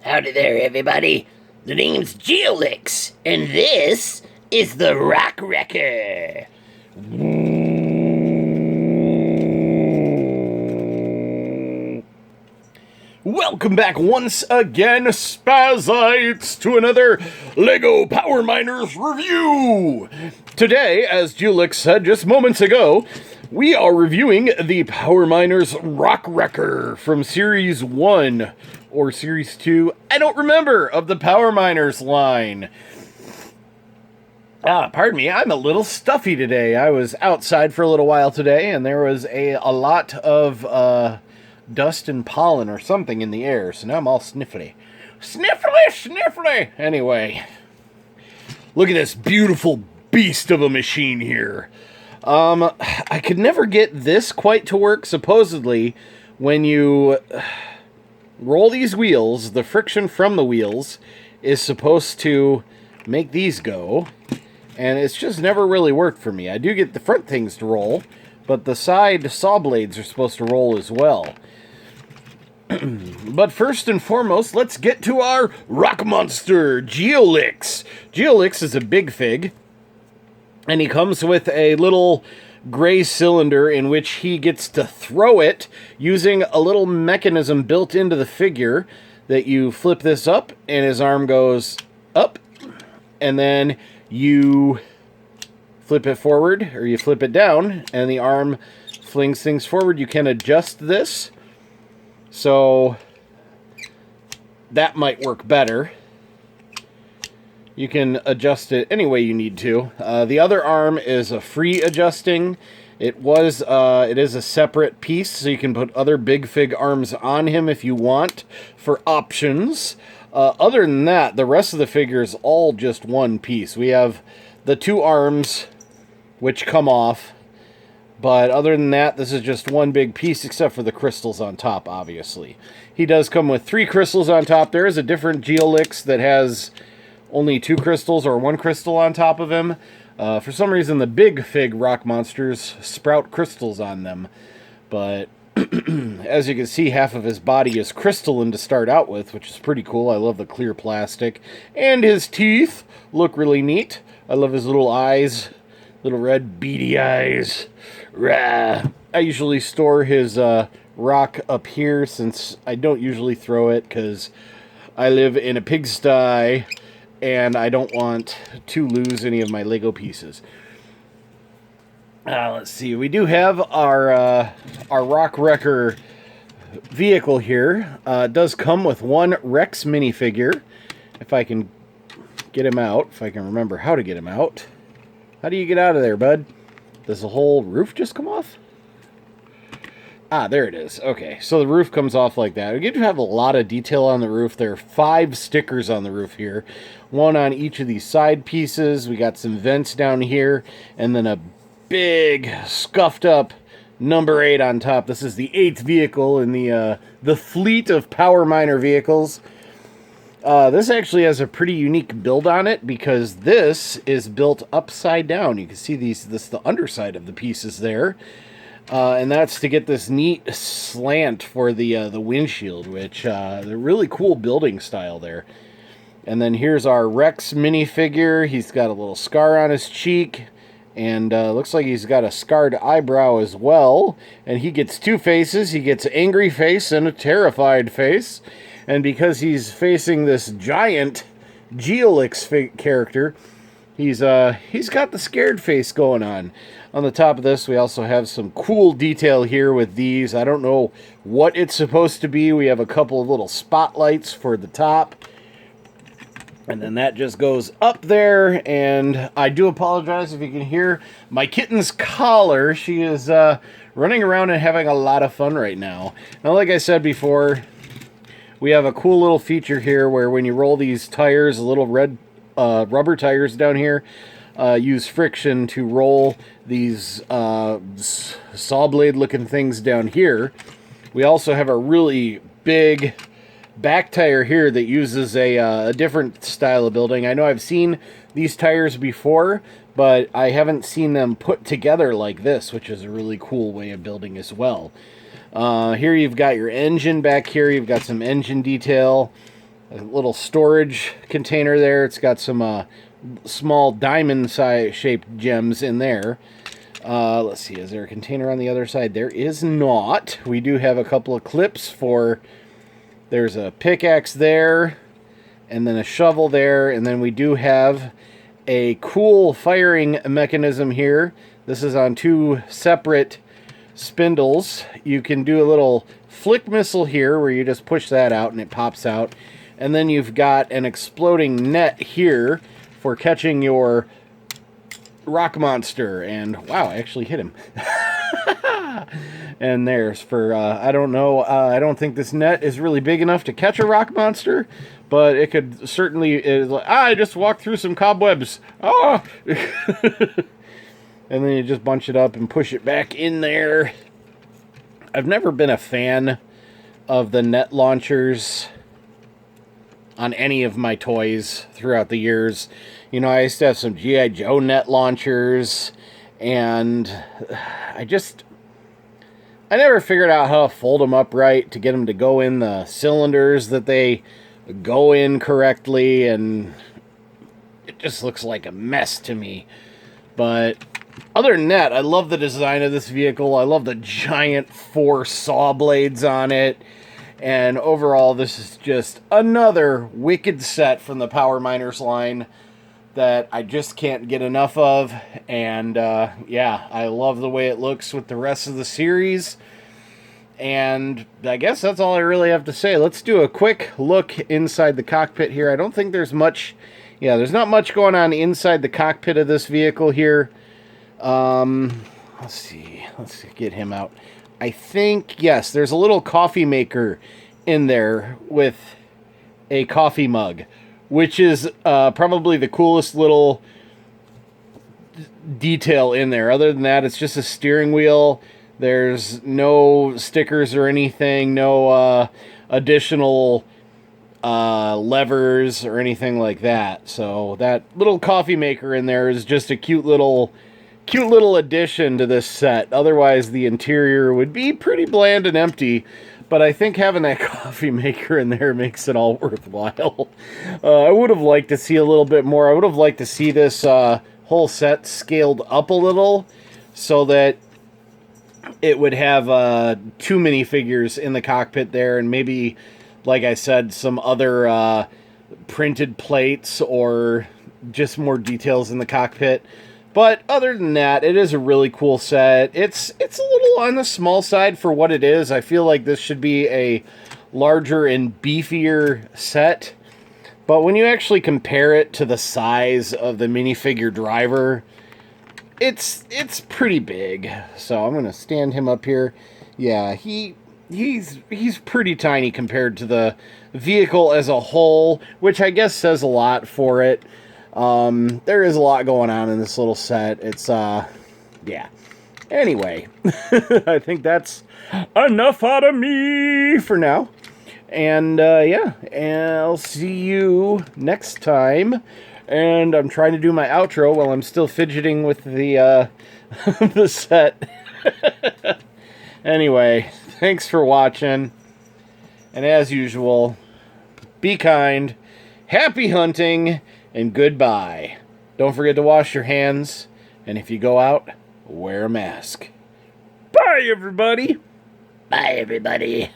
Howdy there, everybody. The name's Geolix, and this is the Rock Wrecker. Welcome back once again, Spazites, to another LEGO Power Miners review! Today, as Geolix said just moments ago, we are reviewing the Power Miners Rock Wrecker from Series 1, or Series 2, I don't remember, of the Power Miners line. Pardon me, I'm a little stuffy today. I was outside for a little while today, and there was a lot of, dust and pollen or something in the air, so now I'm all sniffly. Sniffly! Anyway, look at this beautiful beast of a machine here. I could never get this quite to work. Supposedly, when you roll these wheels, the friction from the wheels is supposed to make these go, and it's just never really worked for me. I do get the front things to roll, but the side saw blades are supposed to roll as well. But first and foremost, let's get to our rock monster, Geolix. Geolix is a big fig, and he comes with a little gray cylinder in which he gets to throw it using a little mechanism built into the figure that you flip this up, and his arm goes up, and then you flip it forward, or you flip it down, and the arm flings things forward. You can adjust this. So that might work better. You can adjust it any way you need to. The other arm is a free adjusting. It is a separate piece, so you can put other big fig arms on him if you want for options. Other than that, the rest of the figure is all just one piece. We have the two arms, which come off. But other than that, this is just one big piece, except for the crystals on top, obviously. He does come with 3 crystals on top. There is a different Geolix that has only 2 crystals or 1 crystal on top of him. For some reason, the big fig rock monsters sprout crystals on them. But as you can see, half of his body is crystalline to start out with, which is pretty cool. I love the clear plastic. And his teeth look really neat. I love his little eyes. Little red beady eyes. Rah. I usually store his rock up here since I don't usually throw it because I live in a pigsty and I don't want to lose any of my Lego pieces. Let's see. We do have our Rock Wrecker vehicle here. It does come with one Rex minifigure. If I can get him out, if I can remember how to get him out. How do you get out of there, bud? Does the whole roof just come off? There it is. Okay, so the roof comes off like that. We get to have a lot of detail on the roof. There are 5 stickers on the roof here. One on each of these side pieces. We got some vents down here. And then a big, scuffed up number 8 on top. This is the 8th vehicle in the fleet of Power Miner vehicles. This actually has a pretty unique build on it because this is built upside down. You can see the underside of the pieces there. And that's to get this neat slant for the windshield, which the really cool building style there. And then here's our Rex minifigure. He's got a little scar on his cheek. And looks like he's got a scarred eyebrow as well. And he gets 2 faces. He gets an angry face and a terrified face. And because he's facing this giant Geolix character, he's got the scared face going on. On the top of this, we also have some cool detail here with these. I don't know what it's supposed to be. We have a couple of little spotlights for the top. And then that just goes up there. And I do apologize if you can hear my kitten's collar. She is running around and having a lot of fun right now. Now, like I said before, we have a cool little feature here where when you roll these tires, the little red rubber tires down here, use friction to roll these saw blade looking things down here. We also have a really big back tire here that uses a different style of building. I know I've seen these tires before, but I haven't seen them put together like this, which is a really cool way of building as well. Here you've got your engine back here. You've got some engine detail. a little storage container there. It's got some small diamond-shaped gems in there. Let's see, is there a container on the other side? There is not. We do have a couple of clips for... There's a pickaxe there, and then a shovel there, and then we do have a cool firing mechanism here. This is on 2 separate spindles. You can do a little flick missile here where you just push that out and it pops out. And then you've got an exploding net here for catching your rock monster. And wow, I actually hit him. And there's for, I don't know, I don't think this net is really big enough to catch a rock monster, but it could certainly, I just walked through some cobwebs. Oh! And then you just bunch it up and push it back in there. I've never been a fan of the net launchers on any of my toys throughout the years. You know, I used to have some G.I. Joe net launchers, and I never figured out how to fold them up right to get them to go in the cylinders that they go in correctly, and it just looks like a mess to me. But other than that, I love the design of this vehicle. I love the giant 4 saw blades on it. And overall, this is just another wicked set from the Power Miners line that I just can't get enough of. And yeah, I love the way it looks with the rest of the series. And I guess that's all I really have to say. Let's do a quick look inside the cockpit here. I don't think there's much... Yeah, there's not much going on inside the cockpit of this vehicle here. Let's see. Let's get him out. I think, yes, there's a little coffee maker in there with a coffee mug, which is probably the coolest little detail in there. Other than that, it's just a steering wheel. There's no stickers or anything, no additional levers or anything like that. So that little coffee maker in there is just a cute little addition to this set. Otherwise, the interior would be pretty bland and empty. But I think having that coffee maker in there makes it all worthwhile. I would have liked to see a little bit more. I would have liked to see this whole set scaled up a little so that it would have 2 minifigures in the cockpit there, and maybe, like I said, some other printed plates or just more details in the cockpit. But other than that, it is a really cool set. It's a little on the small side for what it is. I feel like this should be a larger and beefier set. But when you actually compare it to the size of the minifigure driver, it's pretty big. So I'm going to stand him up here. Yeah, he's pretty tiny compared to the vehicle as a whole, which I guess says a lot for it. There is a lot going on in this little set. It's, yeah. Anyway, I think that's enough out of me for now. And, yeah, I'll see you next time. And I'm trying to do my outro while I'm still fidgeting with the, the set. Anyway, thanks for watching. And as usual, be kind, happy hunting, and goodbye. Don't forget to wash your hands, and if you go out, wear a mask. Bye, everybody! Bye, everybody.